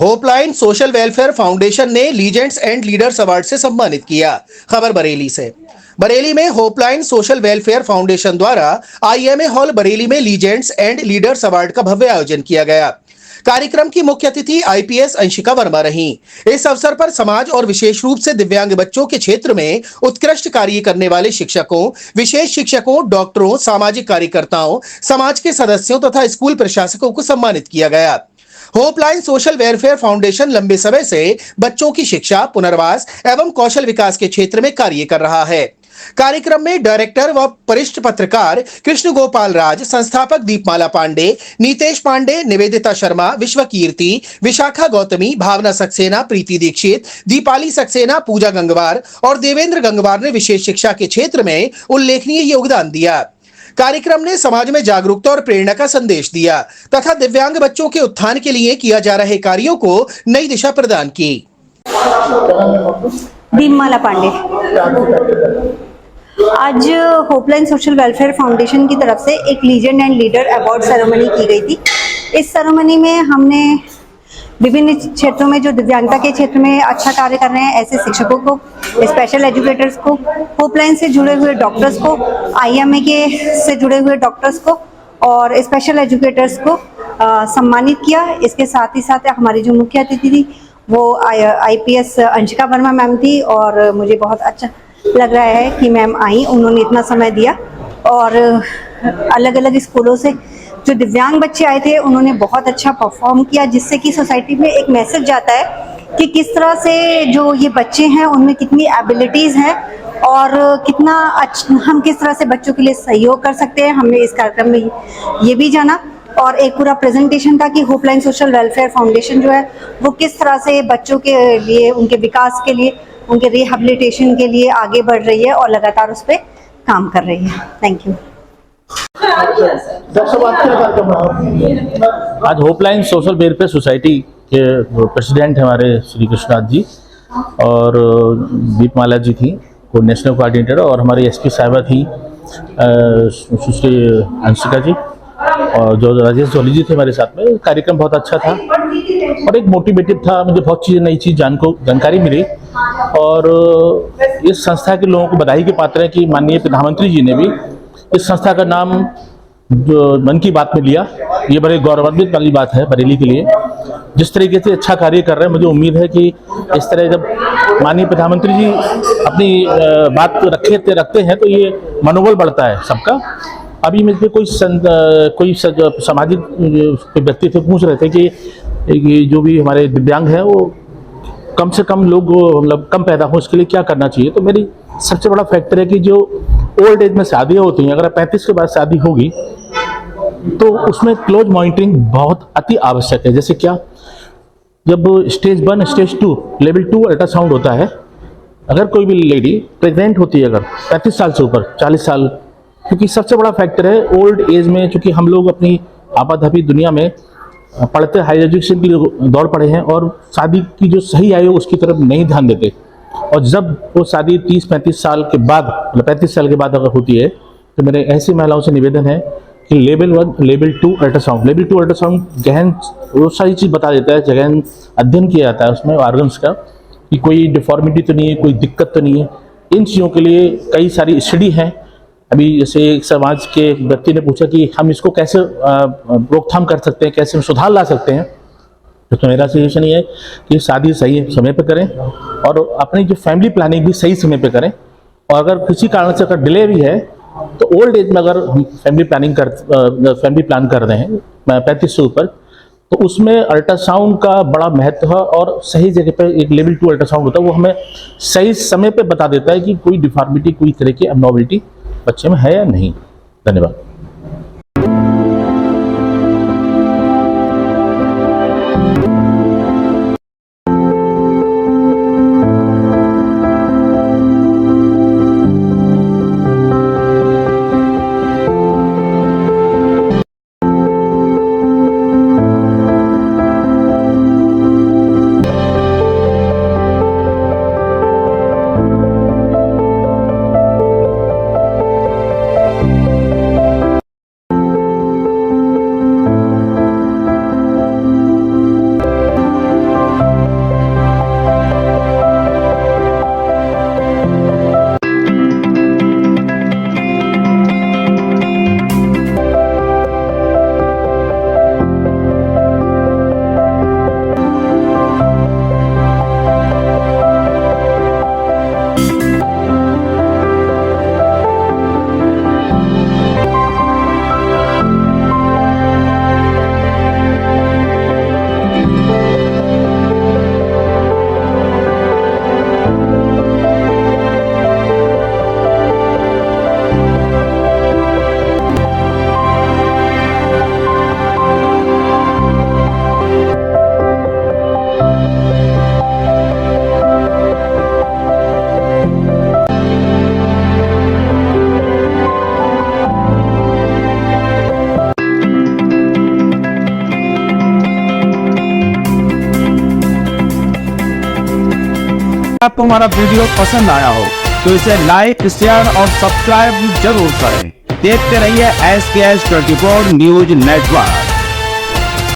होपलाइन social welfare foundation ने legends and leaders award से सम्मानित किया। खबर बरेली से। बरेली में होपलाइन सोशल वेलफेयर फाउंडेशन द्वारा आईएमए हॉल बरेली में लीजेंड्स एंड लीडर्स अवार्ड का भव्य आयोजन किया गया। कार्यक्रम की मुख्य अतिथि आईपीएस अंशिका वर्मा रहीं। इस अवसर पर समाज और विशेष रूप से दिव्यांग बच्चों के क्षेत्र में उत्कृष्ट कार्य करने वाले शिक्षकों, विशेष शिक्षकों, डॉक्टरों, सामाजिक कार्यकर्ताओं, समाज के सदस्यों तथा स्कूल प्रशासकों को सम्मानित किया गया। होपलाइन सोशल वेलफेयर फाउंडेशन लंबे समय से बच्चों की शिक्षा, पुनर्वास एवं कौशल विकास के क्षेत्र में कार्य कर रहा है। कार्यक्रम में डायरेक्टर व वरिष्ठ पत्रकार कृष्ण गोपाल राज, संस्थापक दीपमाला पांडे, नीतेश पांडे, निवेदिता शर्मा, विश्व कीर्ति, विशाखा गौतमी, भावना सक्सेना, प्रीति दीक्षित, दीपाली सक्सेना, पूजा गंगवार और देवेंद्र गंगवार ने विशेष शिक्षा के क्षेत्र में उल्लेखनीय योगदान दिया। कार्यक्रम ने समाज में जागरूकता और प्रेरणा का संदेश दिया तथा दिव्यांग बच्चों के उत्थान के लिए किया जा रहे कार्यों को नई दिशा प्रदान की। दीपमाला पांडे। आज होपलाइन सोशल वेलफेयर फाउंडेशन की तरफ से एक legend and leader award ceremony की गई थी। इस सेरेमनी में हमने विभिन्न क्षेत्रों में जो दिव्यांगता के क्षेत्र में अच्छा कार्य कर रहे हैं ऐसे शिक्षकों को, स्पेशल एजुकेटर्स को, होपलाइन से जुड़े हुए डॉक्टर्स को, आईएमए के से जुड़े हुए डॉक्टर्स को और स्पेशल एजुकेटर्स को सम्मानित किया। इसके साथ ही साथ हमारी जो मुख्य अतिथि थी वो आईपीएस अंशिका वर्मा मैम थी और मुझे बहुत अच्छा लग रहा है कि मैम आई, उन्होंने इतना समय दिया और अलग अलग स्कूलों से जो दिव्यांग बच्चे आए थे उन्होंने बहुत अच्छा परफॉर्म किया, जिससे कि सोसाइटी में एक मैसेज जाता है कि किस तरह से जो ये बच्चे हैं उनमें कितनी एबिलिटीज़ हैं और कितना हम किस तरह से बच्चों के लिए सहयोग कर सकते हैं। हमने इस कार्यक्रम में ये भी जाना और एक पूरा प्रेजेंटेशन था कि होपलाइन सोशल वेलफेयर फाउंडेशन जो है वो किस तरह से बच्चों के लिए, उनके विकास के लिए, उनके रिहेबिलिटेशन के लिए आगे बढ़ रही है और लगातार उस पर काम कर रही है। Thank you. आज होपलाइन सोशल वेलफेयर सोसाइटी के प्रेसिडेंट हमारे श्री कृष्णनाथ जी और दीपमाला जी थी नेशनल कोऑर्डिनेटर और हमारी एसपी साहिबा थी सुश्री अंशिका जी और जो राजेश जोली जी थे हमारे साथ में। कार्यक्रम बहुत अच्छा था और एक मोटिवेटेड था। मुझे बहुत चीज़ नई चीज़ जानकारी मिली और इस संस्था के लोगों को बधाई के पात्र है कि माननीय प्रधानमंत्री जी ने भी इस संस्था का नाम जो मन की बात में लिया। ये बड़े गौरवान्वित वाली बात है बरेली के लिए। जिस तरीके से अच्छा कार्य कर रहे हैं, मुझे उम्मीद है कि इस तरह जब माननीय प्रधानमंत्री जी अपनी बात रखते हैं तो ये मनोबल बढ़ता है सबका। अभी मुझे कोई सामाजिक व्यक्ति से पूछ रहे थे कि जो भी हमारे दिव्यांग हैं वो कम से कम लोग मतलब कम पैदा हो, उसके लिए क्या करना चाहिए। तो मेरी सबसे बड़ा फैक्टर है कि जो ओल्ड एज में शादियाँ होती हैं, अगर 35 के बाद शादी होगी तो उसमें क्लोज मॉनिटरिंग बहुत अति आवश्यक है। जैसे क्या, जब स्टेज 1, स्टेज 2, लेवल 2 अल्ट्रासाउंड होता है, अगर कोई भी लेडी प्रेग्नेंट होती है अगर 35 साल से ऊपर, 40 साल, क्योंकि सबसे बड़ा फैक्टर है ओल्ड एज में, क्योंकि हम लोग अपनी आपाधापी दुनिया में पढ़ते हाई एजुकेशन के लिए दौड़ पड़े हैं और शादी की जो सही आयु उसकी तरफ नहीं ध्यान देते। और जब वो शादी 30-35 साल के बाद, मतलब 35 साल के बाद अगर होती है तो मेरे ऐसी महिलाओं से निवेदन है कि लेवल 1, लेवल 2 अल्ट्रासाउंड गहन वो सारी चीज़ बता देता है, गहन अध्ययन किया जाता है उसमें ऑर्गन्स का कि कोई डिफॉर्मिटी तो नहीं है, कोई दिक्कत तो नहीं है। इन चीज़ों के लिए कई सारी स्टडी हैं। अभी जैसे एक समाज के व्यक्ति ने पूछा कि हम इसको कैसे रोकथाम कर सकते हैं, कैसे हम सुधार ला सकते हैं। तो मेरा सजेशन ये है कि शादी सही समय पे करें और अपनी जो फैमिली प्लानिंग भी सही समय पे करें। और अगर किसी कारण से अगर डिले भी है तो ओल्ड एज में अगर हम फैमिली प्लान कर रहे हैं 35 से ऊपर, तो उसमें अल्ट्रासाउंड का बड़ा महत्व है और सही जगह पर एक लेवल 2 अल्ट्रासाउंड होता है, वो हमें सही समय पे बता देता है कि कोई डिफॉर्मिटी, कोई तरह की एबनॉर्मलिटी बच्चे में है या नहीं। धन्यवाद। आपको हमारा वीडियो पसंद आया हो तो इसे लाइक, शेयर और सब्सक्राइब जरूर करें। देखते रहिए SKH 24 न्यूज नेटवर्क।